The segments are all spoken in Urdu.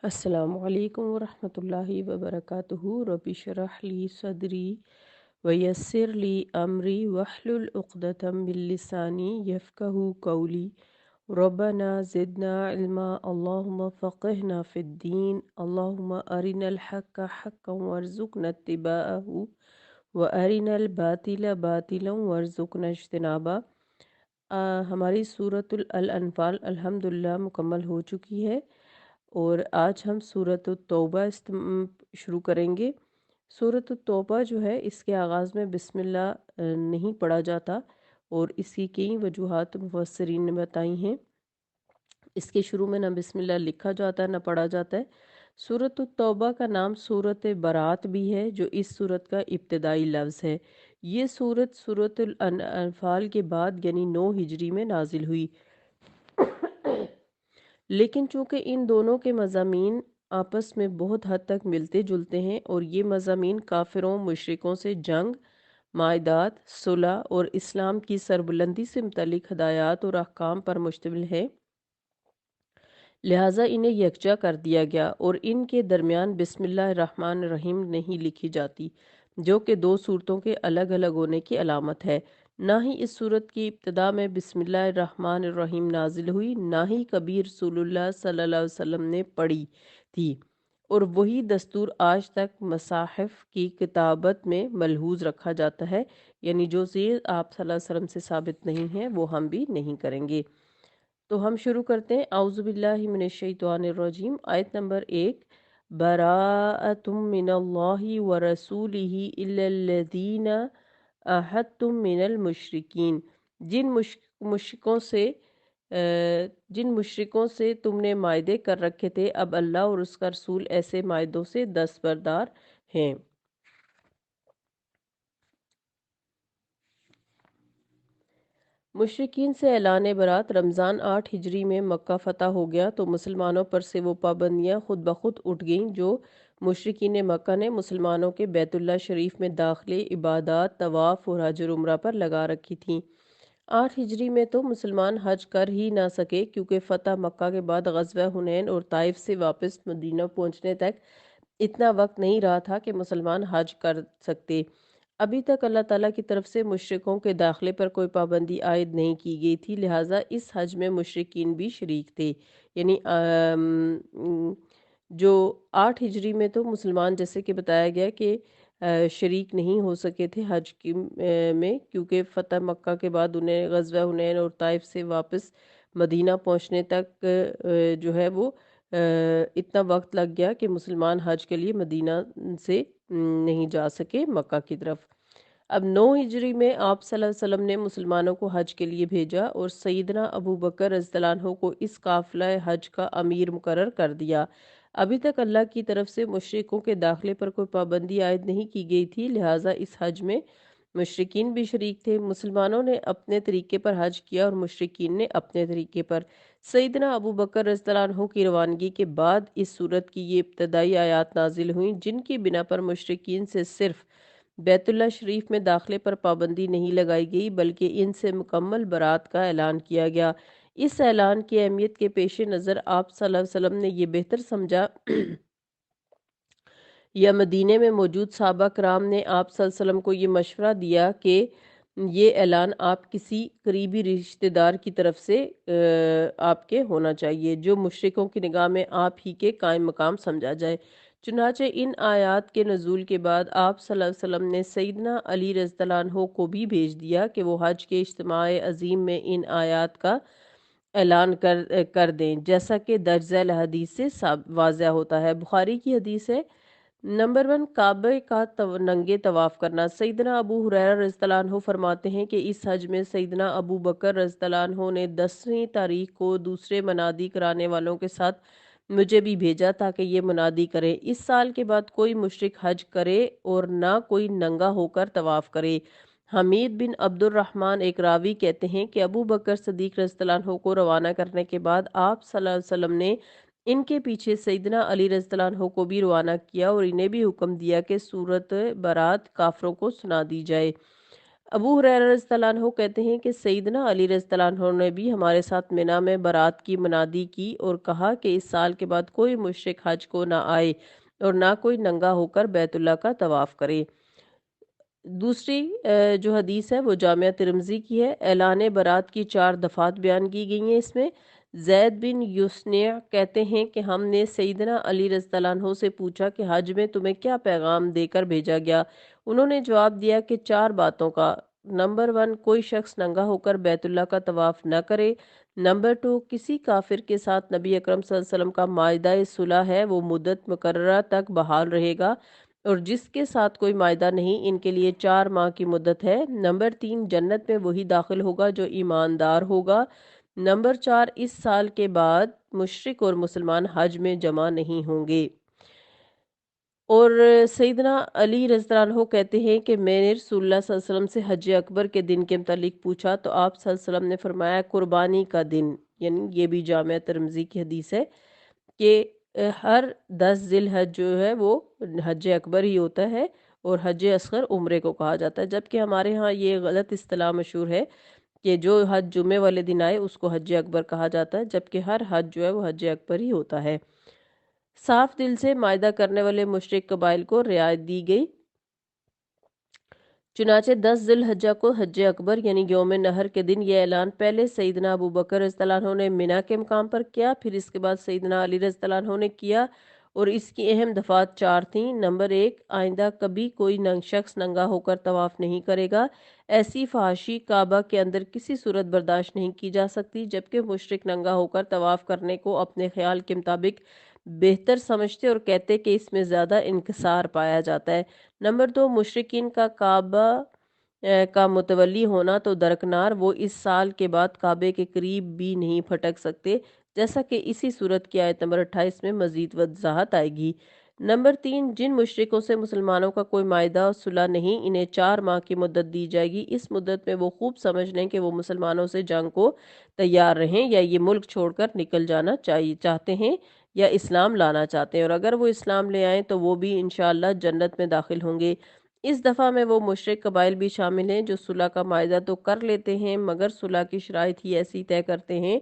السلام علیکم ورحمۃ اللہ وبرکاتہ رب اشرح لی صدری ویسر لی امری واحلل عقدۃ من لسانی یفقہوا قولی ربنا زدنا علما اللہم فقہنا فی الدین اللہم ارنا الحق حقا وارزقنا اتباعہ وارنا الباطل باطلا وارزقنا اجتنابہ۔ ہماری سورۃ الانفال الحمدللہ مکمل ہو چکی ہے اور آج ہم سورۃ التوبہ شروع کریں گے۔ سورۃ التوبہ جو ہے اس کے آغاز میں بسم اللہ نہیں پڑھا جاتا اور اس کی کئی وجوہات مفسرین نے بتائی ہیں۔ اس کے شروع میں نہ بسم اللہ لکھا جاتا ہے نہ پڑھا جاتا ہے۔ سورۃ التوبہ کا نام سورۃ برات بھی ہے جو اس سورت کا ابتدائی لفظ ہے۔ یہ سورۃ الانفال کے بعد یعنی 9 ہجری میں نازل ہوئی، لیکن چونکہ ان دونوں کے مضامین آپس میں بہت حد تک ملتے جلتے ہیں اور یہ مضامین کافروں مشرکوں سے جنگ، معاہدات، صلح اور اسلام کی سربلندی سے متعلق ہدایات اور احکام پر مشتمل ہے، لہٰذا انہیں یکجا کر دیا گیا اور ان کے درمیان بسم اللہ الرحمن الرحیم نہیں لکھی جاتی، جو کہ 2 صورتوں کے الگ الگ ہونے کی علامت ہے۔ نہ ہی اس صورت کی ابتدا میں بسم اللہ الرحمن الرحیم نازل ہوئی، نہ ہی کبھی رسول اللہ صلی اللہ علیہ وسلم نے پڑھی تھی، اور وہی دستور آج تک مصاحف کی کتابت میں ملحوظ رکھا جاتا ہے، یعنی جو چیز آپ صلی اللہ علیہ وسلم سے ثابت نہیں ہے وہ ہم بھی نہیں کریں گے۔ تو ہم شروع کرتے ہیں۔ اعوذ باللہ من الشیطان الرجیم، آیت نمبر 1، براءۃ من اللہ ورسولہ الی الذین عاہدتم من المشرکین، جن مشرکوں سے تم نے معاہدے کر رکھے تھے، اب اللہ اور اس کا رسول ایسے معاہدوں سے دستبردار ہیں۔ مشرکین سے اعلان برات۔ رمضان 8 ہجری میں مکہ فتح ہو گیا تو مسلمانوں پر سے وہ پابندیاں خود بخود اٹھ گئیں جو مشرکین مکہ نے مسلمانوں کے بیت اللہ شریف میں داخلے، عبادات، طواف اور حج اور عمرہ پر لگا رکھی تھیں۔ 8 ہجری میں تو مسلمان حج کر ہی نہ سکے کیونکہ فتح مکہ کے بعد غزوہ حنین اور طائف سے واپس مدینہ پہنچنے تک اتنا وقت نہیں رہا تھا کہ مسلمان حج کر سکتے۔ ابھی تک اللہ تعالیٰ کی طرف سے مشرکوں کے داخلے پر کوئی پابندی عائد نہیں کی گئی تھی، لہٰذا اس حج میں مشرکین بھی شریک تھے، یعنی جو 8 ہجری میں تو مسلمان جیسے کہ بتایا گیا کہ شریک نہیں ہو سکے تھے حج کی میں، کیونکہ فتح مکہ کے بعد انہیں غزوہ حنین اور طائف سے واپس مدینہ پہنچنے تک جو ہے وہ اتنا وقت لگ گیا کہ مسلمان حج کے لیے مدینہ سے نہیں جا سکے مکہ کی طرف۔ اب 9 ہجری میں آپ صلی اللہ علیہ وسلم نے مسلمانوں کو حج کے لیے بھیجا اور سیدنا ابو بکر رضی اللہ عنہ کو اس قافلہ حج کا امیر مقرر کر دیا۔ ابھی تک اللہ کی طرف سے مشرکوں کے داخلے پر کوئی پابندی عائد نہیں کی گئی تھی، لہٰذا اس حج میں مشرکین بھی شریک تھے۔ مسلمانوں نے اپنے طریقے پر حج کیا اور مشرکین نے اپنے طریقے پر۔ سیدنا ابو بکر رضی اللہ عنہ کی روانگی کے بعد اس سورت کی یہ ابتدائی آیات نازل ہوئیں جن کی بنا پر مشرکین سے صرف بیت اللہ شریف میں داخلے پر پابندی نہیں لگائی گئی بلکہ ان سے مکمل برات کا اعلان کیا گیا۔ اس اعلان کی اہمیت کے پیش نظر آپ صلی اللہ علیہ وسلم نے یہ بہتر سمجھا یا مدینے میں موجود صحابہ کرام نے آپ صلی اللہ علیہ وسلم کو یہ مشورہ دیا کہ یہ اعلان آپ کسی قریبی رشتہ دار کی طرف سے آپ کے ہونا چاہیے جو مشرکوں کی نگاہ میں آپ ہی کے قائم مقام سمجھا جائے۔ چنانچہ ان آیات کے نزول کے بعد آپ صلی اللہ علیہ وسلم نے سیدنا علی رضی اللہ عنہ کو بھی بھیج دیا کہ وہ حج کے اجتماع عظیم میں ان آیات کا اعلان کر دیں، جیسا کہ درج ذیل حدیث سے واضح ہوتا ہے۔ بخاری کی حدیث ہے۔ نمبر 1، کعبہ کا ننگے طواف کرنا۔ سیدنا ابو ہریرہ رضی اللہ عنہ فرماتے ہیں کہ اس حج میں سیدنا ابو بکر رضی اللہ عنہ نے 10ویں تاریخ کو دوسرے منادی کرانے والوں کے ساتھ مجھے بھی بھیجا تاکہ یہ منادی کریں، اس سال کے بعد کوئی مشرک حج کرے اور نہ کوئی ننگا ہو کر طواف کرے۔ حمید بن عبد الرحمن ایک راوی کہتے ہیں کہ ابو بکر صدیق رضی اللہ عنہ کو روانہ کرنے کے بعد آپ صلی اللہ علیہ وسلم نے ان کے پیچھے سیدنا علی رضی اللہ عنہ کو بھی روانہ کیا اور انہیں بھی حکم دیا کہ سورت برات کافروں کو سنا دی جائے۔ ابو ہریرہ رضی اللہ عنہ کہتے ہیں کہ سیدنا علی رضی اللہ عنہ نے بھی ہمارے ساتھ منا میں برات کی منادی کی اور کہا کہ اس سال کے بعد کوئی مشرک حج کو نہ آئے اور نہ کوئی ننگا ہو کر بیت اللہ کا طواف کرے۔ دوسری جو حدیث ہے وہ جامعہ ترمذی کی ہے۔ اعلان برات کی 4 دفعات بیان کی گئی ہیں اس میں۔ زید بن یسنیع کہتے ہیں کہ ہم نے سیدنا علی رضی اللہ عنہ سے پوچھا کہ حج میں تمہیں کیا پیغام دے کر بھیجا گیا؟ انہوں نے جواب دیا کہ 4 باتوں کا۔ نمبر 1، کوئی شخص ننگا ہو کر بیت اللہ کا طواف نہ کرے۔ نمبر 2، کسی کافر کے ساتھ نبی اکرم صلی اللہ علیہ وسلم کا معاہدہ صلح ہے وہ مدت مقررہ تک بحال رہے گا، اور جس کے ساتھ کوئی معاہدہ نہیں ان کے لیے 4 ماہ کی مدت ہے۔ نمبر 3، جنت میں وہی داخل ہوگا جو ایماندار ہوگا۔ نمبر 4، اس سال کے بعد مشرک اور مسلمان حج میں جمع نہیں ہوں گے۔ اور سیدنا علی رضی اللہ عنہ کہتے ہیں کہ میں نے رسول اللہ صلی اللہ علیہ وسلم سے حج اکبر کے دن کے متعلق پوچھا تو آپ صلی اللہ علیہ وسلم نے فرمایا قربانی کا دن، یعنی یہ بھی جامعہ ترمذی کی حدیث ہے کہ ہر 10 ذی الحج جو ہے وہ حج اکبر ہی ہوتا ہے اور حج اصغر عمرے کو کہا جاتا ہے، جبکہ ہمارے ہاں یہ غلط اصطلاح مشہور ہے کہ جو حج جمعے والے دن آئے اس کو حج اکبر کہا جاتا ہے، جبکہ ہر حج جو ہے وہ حج اکبر ہی ہوتا ہے۔ صاف دل سے معاہدہ کرنے والے مشرک قبائل کو رعایت دی گئی۔ چنانچہ 10 ذی الحجہ کو حج اکبر یعنی یوم نحر کے دن یہ اعلان پہلے سیدنا ابو بکر رضی اللہ عنہ نے منا کے مقام پر کیا، پھر اس کے بعد سیدنا علی رضی اللہ عنہ نے کیا، اور اس کی اہم دفعات 4 تھیں۔ نمبر 1، آئندہ کبھی کوئی شخص ننگا ہو کر طواف نہیں کرے گا۔ ایسی فحاشی کعبہ کے اندر کسی صورت برداشت نہیں کی جا سکتی، جبکہ مشرک ننگا ہو کر طواف کرنے کو اپنے خیال کے مطابق بہتر سمجھتے اور کہتے کہ اس میں زیادہ انکسار پایا جاتا ہے۔ نمبر 2، مشرکین کا کعبہ کا متولی ہونا تو درکنار، وہ اس سال کے بعد کعبے کے قریب بھی نہیں پھٹک سکتے، جیسا کہ اسی صورت کی آیت نمبر 28 میں مزید وضاحت آئے گی۔ نمبر 3، جن مشرکوں سے مسلمانوں کا کوئی معاہدہ صلح نہیں انہیں 4 ماہ کی مدت دی جائے گی۔ اس مدت میں وہ خوب سمجھ لیں کہ وہ مسلمانوں سے جنگ کو تیار رہیں یا یہ ملک چھوڑ کر نکل جانا چاہتے ہیں یا اسلام لانا چاہتے ہیں، اور اگر وہ اسلام لے آئیں تو وہ بھی انشاءاللہ جنت میں داخل ہوں گے۔ اس دفعہ میں وہ مشرک قبائل بھی شامل ہیں جو صلح کا معاہدہ تو کر لیتے ہیں مگر صلح کی شرائط ہی ایسی طے کرتے ہیں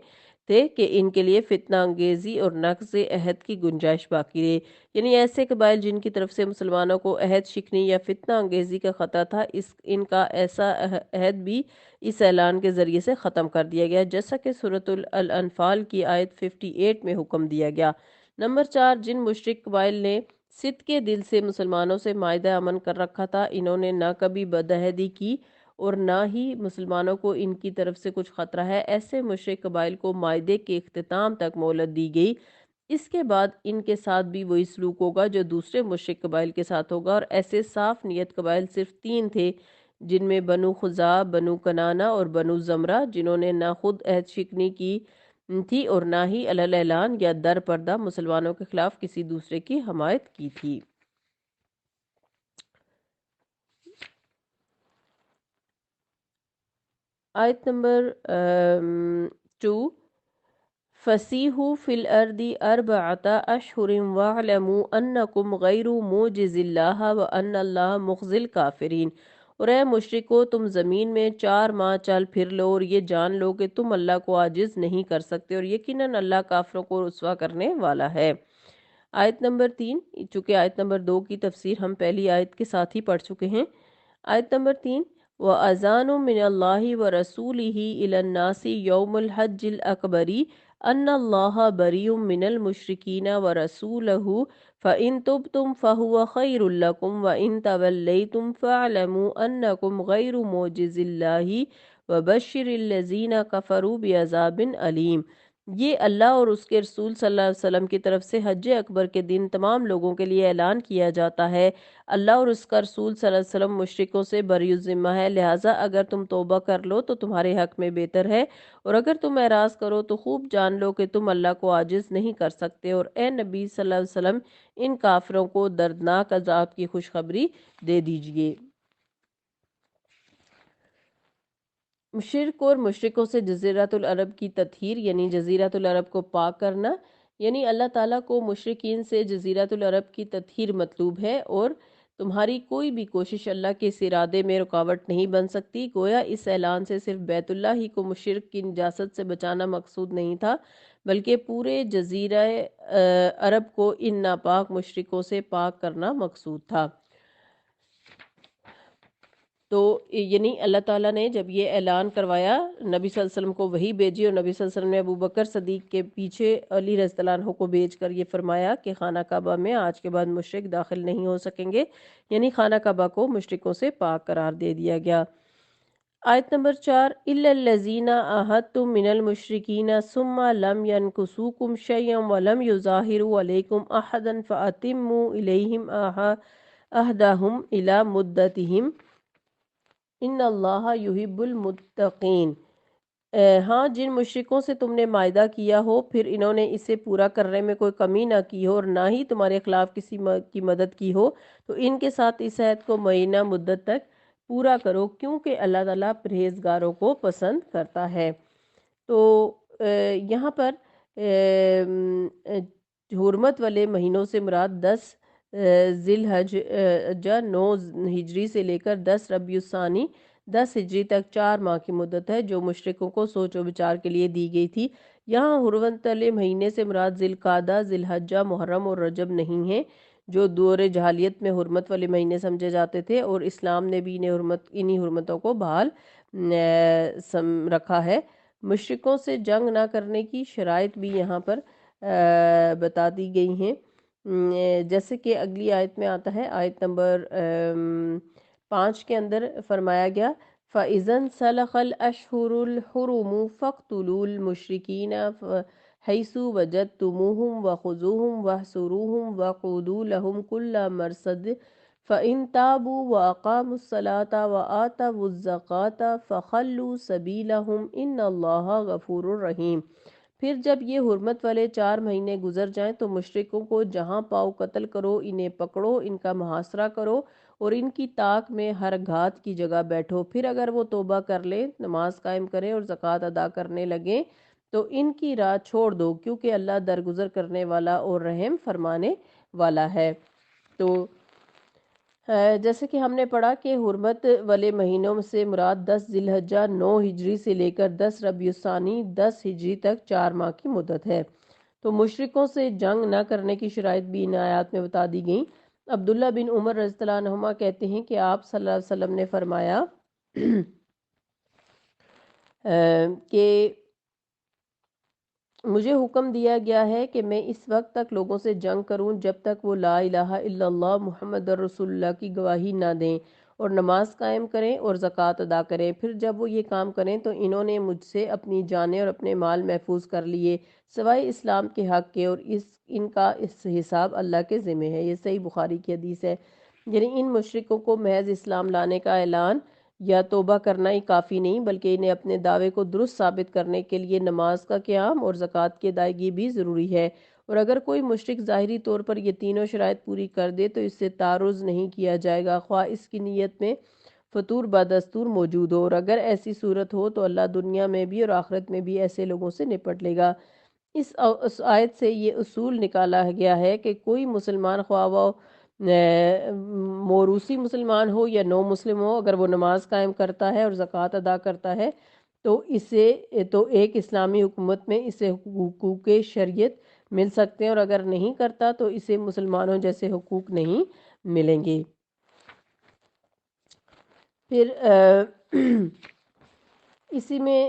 کہ ان کے لیے فتنہ انگیزی اور نقض عہد کی گنجائش باقی رہے، یعنی ایسے قبائل جن کی طرف سے مسلمانوں کو عہد شکنی یا فتنہ انگیزی کا خطرہ تھا، ان کا ایسا عہد بھی اس اعلان کے ذریعے سے ختم کر دیا گیا، جیسا کہ سورۃ الانفال کی آیت 58 میں حکم دیا گیا۔ نمبر 4، جن مشرک قبائل نے صدقے دل سے مسلمانوں سے معاہدہ امن کر رکھا تھا، انہوں نے نہ کبھی بدعہدی کی اور نہ ہی مسلمانوں کو ان کی طرف سے کچھ خطرہ ہے، ایسے مشرک قبائل کو معاہدے کے اختتام تک مہلت دی گئی۔ اس کے بعد ان کے ساتھ بھی وہی سلوک ہوگا جو دوسرے مشرک قبائل کے ساتھ ہوگا، اور ایسے صاف نیت قبائل صرف 3 تھے، جن میں بنو خزاع، بنو کنانہ اور بنو زمرہ، جنہوں نے نہ خود عہد شکنی کی تھی اور نہ ہی علی اعلان یا در پردہ مسلمانوں کے خلاف کسی دوسرے کی حمایت کی تھی۔ آیت نمبر 2، فَسِیحُوا فِی الْأَرْضِ أَرْبَعَةَ أَشْہُرٍ وَاعْلَمُوا أَنَّکُمْ غَیْرُ مُعْجِزِی اللَّہِ وَأَنَّ اللَّهَ مُخْزِی الْکَافِرِینَ، اور اے مشرکو تم زمین میں 4 ماہ چل پھر لو اور یہ جان لو کہ تم اللہ کو عاجز نہیں کر سکتے، اور یقیناً اللہ کافروں کو رسوا کرنے والا ہے۔ آیت نمبر 3، چونکہ آیت نمبر 2 کی تفسیر ہم پہلی آیت کے ساتھ ہی پڑھ چکے ہیں۔ آیت نمبر 3، وَأَذَانٌ مِّنَ اللَّهِ وَرَسُولِهِ إِلَى النَّاسِ يَوْمَ الْحَجِّ الْأَكْبَرِ أَنَّ اللَّهَ بَرِيءٌ مِّنَ الْمُشْرِكِينَ وَرَسُولُهُ فَإِن تُبْتُمْ فَهُوَ خَيْرٌ لَّكُمْ وَإِن تَوَلَّيْتُمْ فَاعْلَمُوا أَنَّكُمْ غَيْرُ مُعْجِزِي اللَّهِ وَبَشِّرِ الَّذِينَ كَفَرُوا بِعَذَابٍ أَلِيمٍ۔ یہ اللہ اور اس کے رسول صلی اللہ علیہ وسلم کی طرف سے حج اکبر کے دن تمام لوگوں کے لیے اعلان کیا جاتا ہے، اللہ اور اس کا رسول صلی اللہ علیہ وسلم مشرکوں سے بری الذمہ ہے، لہٰذا اگر تم توبہ کر لو تو تمہارے حق میں بہتر ہے، اور اگر تم اعراض کرو تو خوب جان لو کہ تم اللہ کو عاجز نہیں کر سکتے، اور اے نبی صلی اللہ علیہ وسلم ان کافروں کو دردناک عذاب کی خوشخبری دے دیجئے۔ شرک اور مشرکوں سے جزیرۃ العرب کی تطہیر، یعنی جزیرۃ العرب کو پاک کرنا، یعنی اللہ تعالیٰ کو مشرکین سے جزیرۃ العرب کی تطہیر مطلوب ہے، اور تمہاری کوئی بھی کوشش اللہ کے اس ارادے میں رکاوٹ نہیں بن سکتی۔ گویا اس اعلان سے صرف بیت اللہ ہی کو مشرک کی نجاست سے بچانا مقصود نہیں تھا، بلکہ پورے جزیرہ عرب کو ان ناپاک مشرکوں سے پاک کرنا مقصود تھا۔ تو یعنی اللہ تعالیٰ نے جب یہ اعلان کروایا، نبی صلی اللہ علیہ وسلم کو وحی بھیجی، اور نبی صلی اللہ علیہ وسلم نے ابو بکر صدیق کے پیچھے علی رضی اللہ عنہ کو بھیج کر یہ فرمایا کہ خانہ کعبہ میں آج کے بعد مشرک داخل نہیں ہو سکیں گے، یعنی خانہ کعبہ کو مشرکوں سے پاک قرار دے دیا گیا۔ آیت نمبر 4، إِلَّا الَّذِينَ عَاهَدتُّم مِّنَ الْمُشْرِكِينَ ثُمَّ لَمْ يَنْكُثُوكُمْ شَيْئًا وَلَمْ يُظَاهِرُوا عَلَيْكُمْ أَحَدًا فَأَتِمُّوا إِلَيْهِمْ عَهْدَهُمْ إِلَى مُدَّتِهِمْ إِنَّ اللَّهَ يُحِبُّ الْمُتَّقِينَ۔ ہاں، جن مشرکوں سے تم نے معاہدہ کیا ہو، پھر انہوں نے اسے پورا کرنے میں کوئی کمی نہ کی ہو اور نہ ہی تمہارے خلاف کسی کی مدد کی ہو، تو ان کے ساتھ اس عہد کو معینہ مدت تک پورا کرو، کیونکہ اللہ تعالیٰ پرہیزگاروں کو پسند کرتا ہے۔ تو یہاں پر حرمت والے مہینوں سے مراد 10 ذی الحجہ 9 ہجری سے لے کر 10 ربیع الثانی 10 ہجری تک 4 ماہ کی مدت ہے، جو مشرکوں کو سوچ و بچار کے لیے دی گئی تھی۔ یہاں حرمت والے مہینے سے مراد ذی القعدہ، ذی الحجہ، محرم اور رجب نہیں ہے، جو دور جاہلیت میں حرمت والے مہینے سمجھے جاتے تھے، اور اسلام نے بھی انہی حرمتوں کو بحال رکھا ہے۔ مشرکوں سے جنگ نہ کرنے کی شرائط بھی یہاں پر بتا دی گئی ہیں، جیسے کہ اگلی آیت میں آتا ہے، آیت نمبر 5 کے اندر فرمایا گیا فَإِذَا انْسَلَخَ الْأَشْهُرُ الْحُرُمُ فَاقْتُلُوا الْمُشْرِكِينَ حَيْثُ وَجَدتُّمُوهُمْ وَخُذُوهُمْ وَاحْصُرُوهُمْ وَاقْعُدُوا لَهُمْ كُلَّ مَرْصَدٍ فَإِنْ تَابُوا وَأَقَامُوا الصَّلَاةَ وَآتَوُا الزَّكَاةَ فَخَلُّوا سَبِيلَهُمْ إِنَّ اللَّهَ غَفُورٌ رَحِيمٌ۔ پھر جب یہ حرمت والے 4 مہینے گزر جائیں تو مشرکوں کو جہاں پاؤ قتل کرو، انہیں پکڑو، ان کا محاصرہ کرو اور ان کی طاق میں ہر گھات کی جگہ بیٹھو۔ پھر اگر وہ توبہ کر لیں، نماز قائم کریں اور زکوٰۃ ادا کرنے لگیں تو ان کی راہ چھوڑ دو، کیونکہ اللہ درگزر کرنے والا اور رحم فرمانے والا ہے۔ تو جیسے کہ ہم نے پڑھا کہ حرمت والے مہینوں سے مراد 10 ذی الحجہ 9 ہجری سے لے کر 10 ربیع الثانی 10 ہجری تک 4 ماہ کی مدت ہے۔ تو مشرکوں سے جنگ نہ کرنے کی شرائط بھی ان آیات میں بتا دی گئیں۔ عبداللہ بن عمر رضی اللہ عنہما کہتے ہیں کہ آپ صلی اللہ علیہ وسلم نے فرمایا کہ مجھے حکم دیا گیا ہے کہ میں اس وقت تک لوگوں سے جنگ کروں جب تک وہ لا الہ الا اللہ محمد رسول اللہ کی گواہی نہ دیں اور نماز قائم کریں اور زکوٰۃ ادا کریں۔ پھر جب وہ یہ کام کریں تو انہوں نے مجھ سے اپنی جانیں اور اپنے مال محفوظ کر لیے سوائے اسلام کے حق کے، اور ان کا اس حساب اللہ کے ذمہ ہے۔ یہ صحیح بخاری کی حدیث ہے۔ یعنی ان مشرکوں کو محض اسلام لانے کا اعلان یا توبہ کرنا ہی کافی نہیں، بلکہ انہیں اپنے دعوے کو درست ثابت کرنے کے لیے نماز کا قیام اور زکوٰۃ کی ادائیگی بھی ضروری ہے، اور اگر کوئی مشرک ظاہری طور پر یہ تینوں شرائط پوری کر دے تو اس سے تعرض نہیں کیا جائے گا، خواہ اس کی نیت میں فطور بدستور موجود ہو، اور اگر ایسی صورت ہو تو اللہ دنیا میں بھی اور آخرت میں بھی ایسے لوگوں سے نپٹ لے گا۔ اس آیت سے یہ اصول نکالا گیا ہے کہ کوئی مسلمان، خواہ وہ موروثی مسلمان ہو یا نو مسلم ہو، اگر وہ نماز قائم کرتا ہے اور زکوٰۃ ادا کرتا ہے تو ایک اسلامی حکومت میں اسے حقوق شریعت مل سکتے ہیں، اور اگر نہیں کرتا تو اسے مسلمانوں جیسے حقوق نہیں ملیں گے۔ پھر اسی میں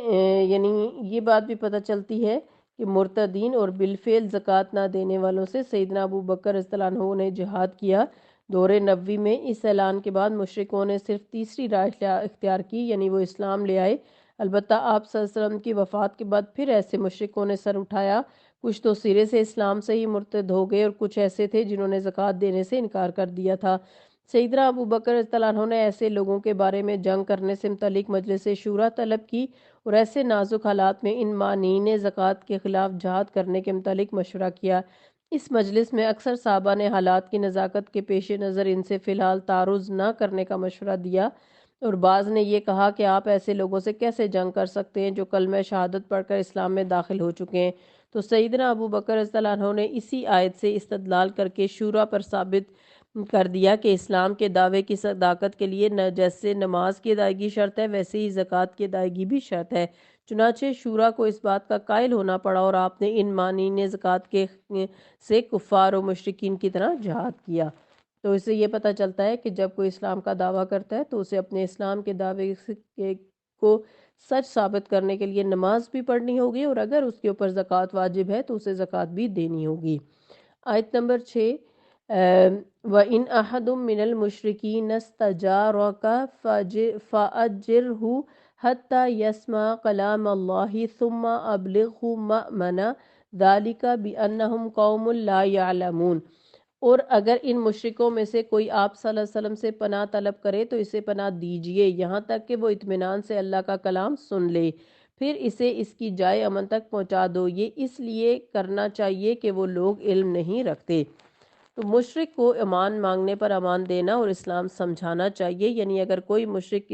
یعنی یہ بات بھی پتہ چلتی ہے کہ مرتدین اور بالفعل زکوٰۃ نہ دینے والوں سے سیدنا ابو بکر رضی اللہ عنہ نے جہاد کیا۔ دور نبوی میں اس اعلان کے بعد مشرکوں نے صرف تیسری راہ اختیار کی، یعنی وہ اسلام لے آئے۔ البتہ آپ صلی اللہ علیہ وسلم کی وفات کے بعد پھر ایسے مشرکوں نے سر اٹھایا، کچھ تو سرے سے اسلام سے ہی مرتد ہو گئے اور کچھ ایسے تھے جنہوں نے زکوٰۃ دینے سے انکار کر دیا تھا۔ سیدنا ابو بکر رضی اللہ عنہ نے ایسے لوگوں کے بارے میں جنگ کرنے سے متعلق مجلس شورا طلب کی اور ایسے نازک حالات میں ان مانعین زکوٰۃ کے خلاف جہاد کرنے کے متعلق مشورہ کیا۔ اس مجلس میں اکثر صحابہ نے حالات کی نزاکت کے پیش نظر ان سے فی الحال تعرض نہ کرنے کا مشورہ دیا، اور بعض نے یہ کہا کہ آپ ایسے لوگوں سے کیسے جنگ کر سکتے ہیں جو کلمہ شہادت پڑھ کر اسلام میں داخل ہو چکے ہیں۔ تو سیدنا ابو بکر رضی اللہ عنہ نے اسی آیت سے استدلال کر کے شورا پر ثابت کر دیا کہ اسلام کے دعوے کی صداقت کے لیے جیسے نماز کی ادائیگی شرط ہے ویسے ہی زکوٰۃ کی ادائیگی بھی شرط ہے۔ چنانچہ شورا کو اس بات کا قائل ہونا پڑا اور آپ نے ان مانعین زکوٰۃ کے سے کفار و مشرکین کی طرح جہاد کیا۔ تو اس سے یہ پتہ چلتا ہے کہ جب کوئی اسلام کا دعویٰ کرتا ہے تو اسے اپنے اسلام کے دعوے کو سچ ثابت کرنے کے لیے نماز بھی پڑھنی ہوگی، اور اگر اس کے اوپر زکوٰۃ واجب ہے تو اسے زکوٰۃ بھی دینی ہوگی۔ آیت نمبر 6، وَإِنْ أَحَدٌ مِّنَ الْمُشْرِكِينَ اسْتَجَارَكَ فَأَجِرْهُ حَتَّى يَسْمَعَ كَلَامَ اللَّهِ ثُمَّ أَبْلِغْهُ مَأْمَنَهُ ذَلِكَ بِأَنَّهُمْ قَوْمٌ لَا يَعْلَمُونَ۔ اور اگر ان مشرکوں میں سے کوئی آپ صلی اللہ علیہ وسلم سے پناہ طلب کرے تو اسے پناہ دیجئے یہاں تک کہ وہ اطمینان سے اللہ کا کلام سن لے، پھر اسے اس کی جائے امن تک پہنچا دو۔ یہ اس لیے کرنا چاہیے کہ وہ لوگ علم نہیں رکھتے۔ تو مشرک کو امان مانگنے پر امان دینا اور اسلام سمجھانا چاہیے، یعنی اگر کوئی مشرک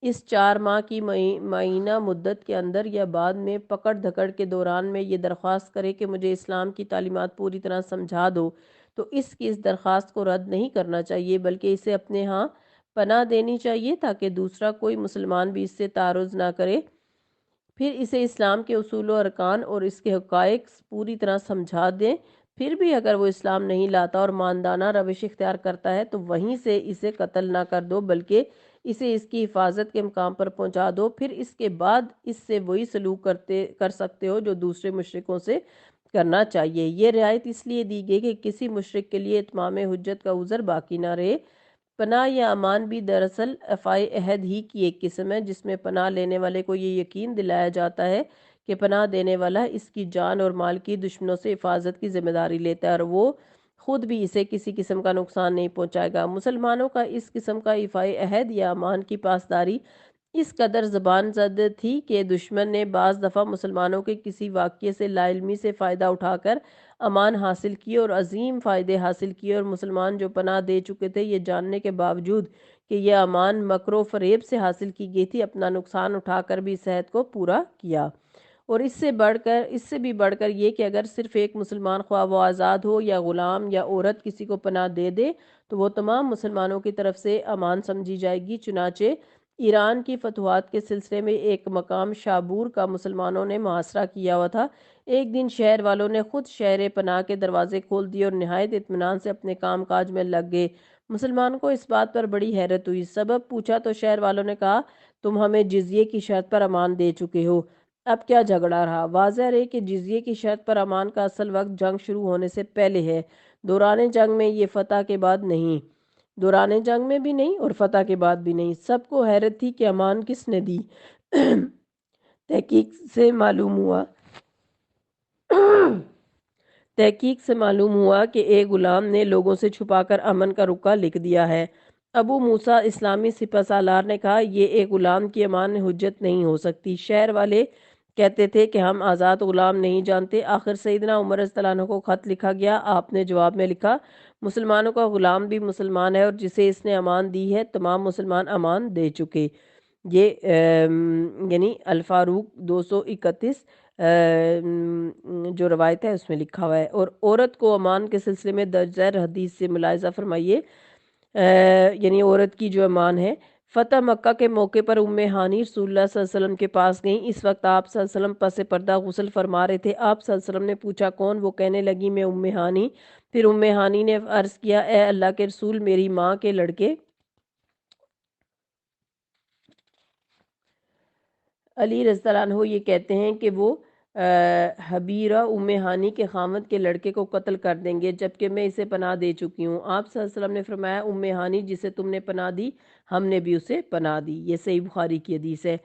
اس 4 ماہ کی معینہ مدت کے اندر یا بعد میں پکڑ دھکڑ کے دوران میں یہ درخواست کرے کہ مجھے اسلام کی تعلیمات پوری طرح سمجھا دو، تو اس کی اس درخواست کو رد نہیں کرنا چاہیے بلکہ اسے اپنے ہاں پناہ دینی چاہیے تاکہ دوسرا کوئی مسلمان بھی اس سے تعرض نہ کرے، پھر اسے اسلام کے اصول و ارکان اور اس کے حقائق پوری طرح سمجھا دیں۔ پھر بھی اگر وہ اسلام نہیں لاتا اور ماندانہ روش اختیار کرتا ہے تو وہیں سے اسے قتل نہ کر دو بلکہ اسے اس کی حفاظت کے مقام پر پہنچا دو، پھر اس کے بعد اس سے وہی سلوک کر سکتے ہو جو دوسرے مشرکوں سے کرنا چاہیے۔ یہ رعایت اس لیے دی گئی کہ کسی مشرک کے لیے اتمام حجت کا عذر باقی نہ رہے۔ پناہ یا امان بھی دراصل افعائے عہد ہی کی ایک قسم ہے جس میں پناہ لینے والے کو یہ یقین دلایا جاتا ہے کہ پناہ دینے والا اس کی جان اور مال کی دشمنوں سے حفاظت کی ذمہ داری لیتا ہے اور وہ خود بھی اسے کسی قسم کا نقصان نہیں پہنچائے گا۔ مسلمانوں کا اس قسم کا افعائے عہد یا امان کی پاسداری اس قدر زبان زد تھی کہ دشمن نے بعض دفعہ مسلمانوں کے کسی واقعے سے لا علمی سے فائدہ اٹھا کر امان حاصل کیے اور عظیم فائدے حاصل کیے، اور مسلمان جو پناہ دے چکے تھے یہ جاننے کے باوجود کہ یہ امان مکر و فریب سے حاصل کی گئی تھی اپنا نقصان اٹھا کر بھی اس عہد کو پورا کیا۔ اور اس سے بھی بڑھ کر یہ کہ اگر صرف ایک مسلمان خواہ وہ آزاد ہو یا غلام یا عورت کسی کو پناہ دے دے تو وہ تمام مسلمانوں کی طرف سے امان سمجھی جائے گی۔ چنانچہ ایران کی فتوحات کے سلسلے میں ایک مقام شابور کا مسلمانوں نے محاصرہ کیا ہوا تھا۔ ایک دن شہر والوں نے خود شہر پناہ کے دروازے کھول دیے اور نہایت اطمینان سے اپنے کام کاج میں لگ گئے۔ مسلمانوں کو اس بات پر بڑی حیرت ہوئی، سبب پوچھا تو شہر والوں نے کہا تم ہمیں جزیے کی شرط پر امان دے چکے ہو، اب کیا جھگڑا رہا؟ واضح رہے کہ جزیے کی شرط پر امان کا اصل وقت جنگ شروع ہونے سے پہلے ہے، دوران جنگ میں یہ فتح کے بعد نہیں، دوران جنگ میں بھی نہیں اور فتح کے بعد بھی نہیں۔ سب کو حیرت تھی کہ امان کس نے دی۔ تحقیق سے معلوم ہوا کہ ایک غلام نے لوگوں سے چھپا کر امن کا رکا لکھ دیا ہے۔ ابو موسیٰ اسلامی سپہ سالار نے کہا یہ ایک غلام کی امان حجت نہیں ہو سکتی۔ شہر والے کہتے تھے کہ ہم آزاد غلام نہیں جانتے۔ آخر سیدنا عمر رضی اللہ عنہ کو خط لکھا گیا، آپ نے جواب میں لکھا مسلمانوں کا غلام بھی مسلمان ہے اور جسے اس نے امان دی ہے تمام مسلمان امان دے چکے۔ یہ یعنی الفاروق 231 جو روایت ہے اس میں لکھا ہوا ہے۔ اور عورت کو امان کے سلسلے میں درج ذیل حدیث سے ملاحظہ فرمائیے، یعنی عورت کی جو امان ہے۔ فتح مکہ کے موقع پر ام ہانی رسول اللہ صلی اللہ علیہ وسلم کے پاس گئیں۔ اس وقت آپ صلی اللہ علیہ وسلم پس پردہ غسل فرما رہے تھے۔ آپ صلی اللہ علیہ وسلم نے پوچھا کون؟ وہ کہنے لگی میں ام ہانی۔ پھر ام ہانی نے عرض کیا اے اللہ کے رسول، میری ماں کے لڑکے علی رضی اللہ عنہ یہ کہتے ہیں کہ وہ حبیرہ ام ہانی کے خامد کے لڑکے کو قتل کر دیں گے جبکہ میں اسے پناہ دے چکی ہوں۔ آپ صلی اللہ علیہ وسلم نے فرمایا ام ہانی جسے تم نے پناہ دی ہم نے بھی اسے پناہ دی۔ یہ صحیح بخاری کی حدیث ہے۔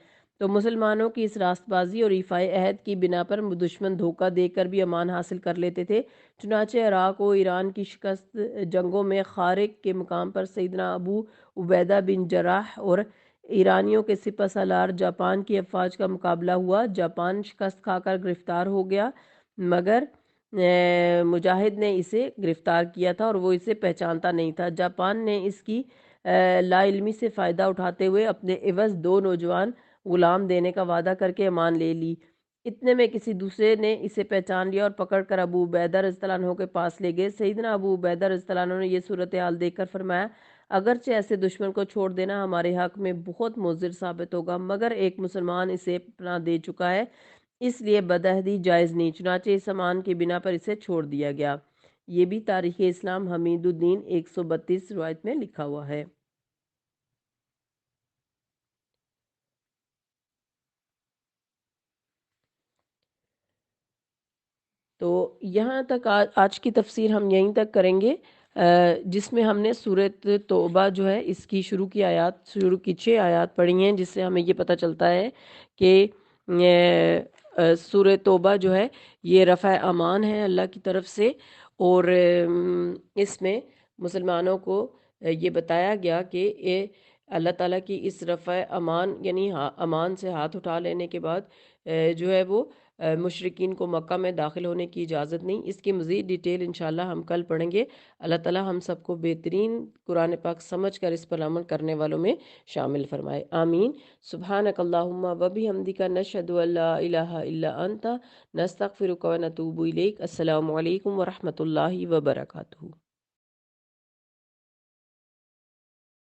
تو مسلمانوں کی اس راست بازی اور ایفائے عہد کی بنا پر دشمن دھوکہ دے کر بھی امان حاصل کر لیتے تھے۔ چنانچہ عراق و ایران کی شکست جنگوں میں خارق کے مقام پر سیدنا ابو عبیدہ بن جراح اور ایرانیوں کے سپہ سالار جاپان کی افواج کا مقابلہ ہوا۔ جاپان شکست کھا کر گرفتار ہو گیا مگر مجاہد نے اسے گرفتار کیا تھا اور وہ اسے پہچانتا نہیں تھا۔ جاپان نے اس کی لا علمی سے فائدہ اٹھاتے ہوئے اپنے عوض 2 نوجوان غلام دینے کا وعدہ کر کے امان لے لی۔ اتنے میں کسی دوسرے نے اسے پہچان لیا اور پکڑ کر ابو عبیدہ رضی اللہ عنہ کے پاس لے گئے۔ سیدنا ابو عبیدہ رضی اللہ عنہ نے یہ صورتحال دیکھ کر فرمایا اگرچہ ایسے دشمن کو چھوڑ دینا ہمارے حق میں بہت مضر ثابت ہوگا، مگر ایک مسلمان اسے پناہ دے چکا ہے، اس لیے بدعہدی جائز نہیں، چنانچہ اس امان کی بنا پر اسے چھوڑ دیا گیا۔ یہ بھی تاریخ اسلام حمید الدین 132 روایت میں لکھا ہوا ہے۔ تو یہاں تک آج کی تفسیر ہم یہیں تک کریں گے، جس میں ہم نے سورۃ توبہ جو ہے اس کی شروع کی 6 آیات پڑھی ہیں، جس سے ہمیں یہ پتہ چلتا ہے کہ سورۃ توبہ جو ہے یہ رفع امان ہے اللہ کی طرف سے، اور اس میں مسلمانوں کو یہ بتایا گیا کہ اللہ تعالیٰ کی اس رفع امان یعنی امان سے ہاتھ اٹھا لینے کے بعد جو ہے وہ مشرقین کو مکہ میں داخل ہونے کی اجازت نہیں۔ اس کی مزید ڈیٹیل انشاءاللہ ہم کل پڑھیں گے۔ اللہ تعالیٰ ہم سب کو بہترین قرآن پاک سمجھ کر اس پر عمل کرنے والوں میں شامل فرمائے، آمین۔ سبحانک اللہم و بحمدک نشہد ان لا الہ الا انت نستغفرک و نتوب الیک۔ السلام علیکم ورحمۃ اللہ وبرکاتہ۔